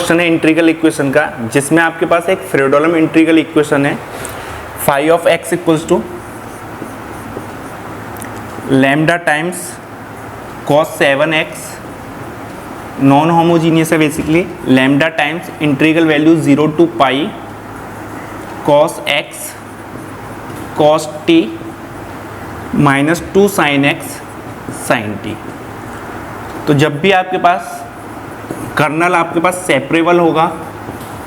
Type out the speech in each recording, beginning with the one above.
Question है integral equation का, जिसमें आपके पास एक फ्रीडोलम इंटीग्रल इक्वेशन है phi of x equals to lambda times cos 7x, non homogeneous है basically, lambda times integral value 0 to pi cos x cos t minus 2 sine x sine t। तो जब भी आपके पास कर्नल आपके पास separable होगा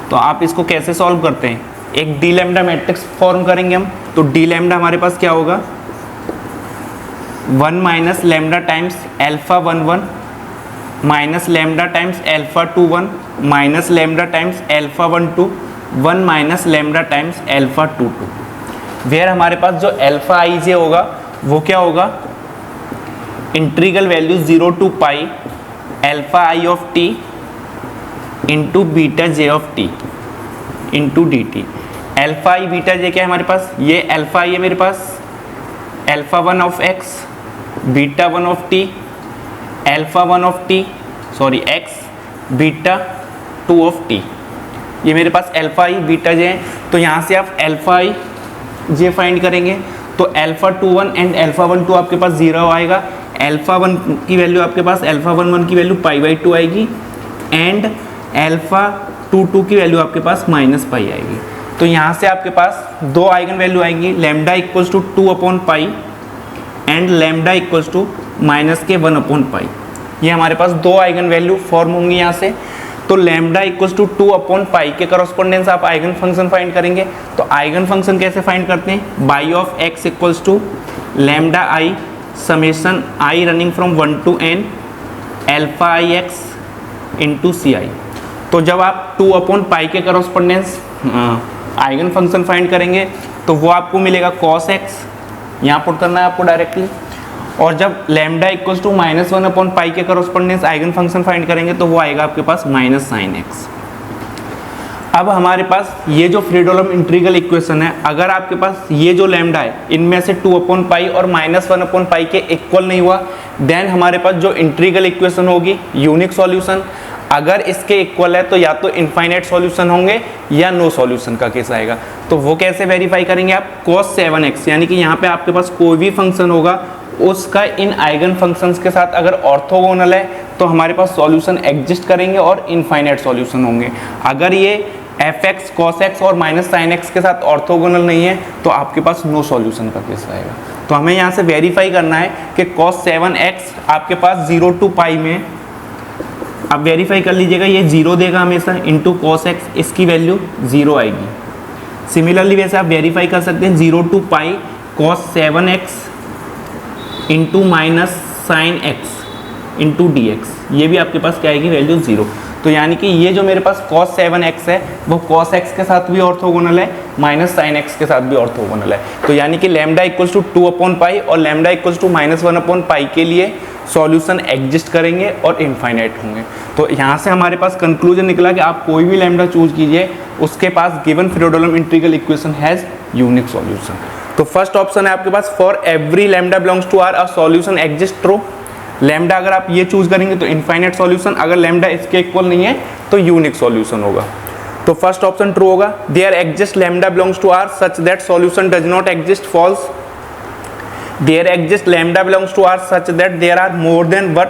तो आप इसको कैसे सॉल्व करते हैं, एक डी लैम्डा मैट्रिक्स फॉर्म करेंगे हम। तो डी लैम्डा हमारे पास क्या होगा, 1 minus lambda times alpha 1 minus lambda times alpha 2 minus lambda times alpha 1 minus lambda times alpha 2 where हमारे पास जो एल्फा आई जे होगा वो क्या होगा, integral value 0 to pi alpha i of t into beta j of t into d t. Alpha i beta j क्या है हमारे पास, ये एल्फा आई है मेरे पास, alpha 1 of x beta 1 of t alpha 1 of t sorry x beta 2 of t. ये मेरे पास एल्फा आई बीटा जे है। तो यहाँ से आप एल्फा आई जे फाइंड करेंगे तो एल्फा 21 एंड एल्फा 12 आपके पास 0 आएगा। एल्फा 1 की वैल्यू आपके पास एल्फा 11 की वैल्यू π/2 आएगी एंड एल्फा 22 की वैल्यू आपके पास -π आएगी। तो यहाँ से आपके पास दो आइगन वैल्यू आएंगी, lambda equals to 2/π and lambda equals to -1/π। ये हमारे पास दो आइगन वैल्यू फॉर्म होंगी यहाँ से। तो लैम्डा इक्वल्स टू 2/π के करस्पॉन्डेंस आप आइगन फंक्शन फाइंड करेंगे। तो आइगन फंक्शन कैसे फाइंड करते हैं, phi of x equals to lambda i summation i running from 1 to n alpha i x into c i. तो जब आप 2/π के करस्पॉन्डेंस आइगन फंक्शन फाइंड करेंगे तो वो आपको मिलेगा cos x, यहाँ पुट करना है आपको डायरेक्टली। और जब लैम्डा इक्वल्स टू -1/π के करस्पॉन्डेंस आइगन फंक्शन फाइंड करेंगे तो वो आएगा आपके पास -sin x। अब हमारे पास ये जो फ्रीडोलम इंटीग्रल इक्वेशन है, अगर आपके पास ये जो लैम्डा है इनमें से 2/π और -1/π के इक्वल नहीं हुआ, देन हमारे पास जो इंटीग्रल इक्वेशन होगी यूनिक सॉल्यूशन। अगर इसके इक्वल है तो या तो इनफाइनाइट सॉल्यूशन होंगे या नो सॉल्यूशन का केस आएगा। तो वो कैसे वेरीफाई करेंगे आप, cos 7x यानी कि यहाँ पे आपके पास कोई भी फंक्शन होगा उसका इन आइगन फंक्शंस के साथ अगर ऑर्थोगोनल है तो हमारे पास सॉल्यूशन एग्जिस्ट करेंगे और इनफाइनाइट सॉल्यूशन होंगे। अगर ये fx cos x और -sin x के साथ ऑर्थोगोनल नहीं है तो आपके पास नो सॉल्यूशन का केस आएगा। तो हमें यहाँ से वेरीफाई करना है कि cos 7x आपके पास 0 टू पाई में, आप वेरीफाई कर लीजिएगा, ये 0 देगा हमेशा इंटू cos x, इसकी वैल्यू 0 आएगी। सिमिलरली वैसे आप वेरीफाई कर सकते हैं 0 to pi cos 7x into -sin x into dx, ये भी आपके पास क्या आएगी वैल्यू 0। तो यानी कि ये जो मेरे पास cos 7x है वो cos x के साथ भी ऑर्थोगोनल है, -sin x के साथ भी ऑर्थोगोनल है। तो यानी कि लैम्डा इक्वल्स टू 2/π और लैम्डा इक्वल्स टू -1/π के लिए सॉल्यूशन एग्जिस्ट करेंगे और इनफाइनाइट होंगे। तो यहाँ से हमारे पास कंक्लूजन निकला कि आप कोई भी लैम्डा चूज कीजिए, उसके पास given Fredholm integral equation has unique solution. तो फर्स्ट ऑप्शन है आपके पास, for every lambda belongs to R a solution exist true. Lambda अगर आप ये चूज करेंगे तो इनफाइनाइट सॉल्यूशन, अगर लैम्डा इसके इक्वल नहीं है तो यूनिक सॉल्यूशन होगा। तो फर्स्ट ऑप्शन ट्रू होगा। There exist lambda belongs to R such that solution does not exist, false. There exist lambda belongs to R such that there are more than but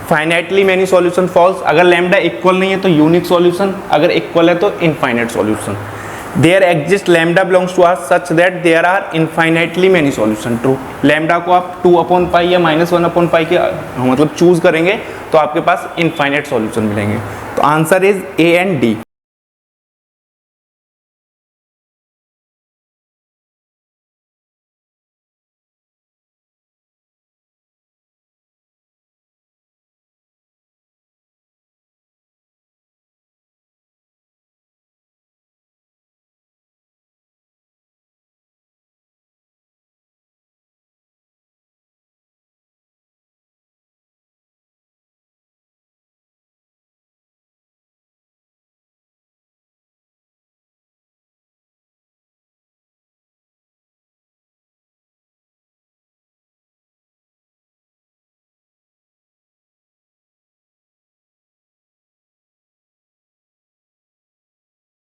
finitely many solution, false. अगर lambda equal नहीं है तो unique solution, अगर equal है तो infinite solution. There exist lambda belongs to R such that there are infinitely many solution, true. Lambda को आप 2/π या -1/π के मतलब चूज करेंगे तो आपके पास इनफाइनाइट सॉल्यूशन मिलेंगे। तो answer is A and D.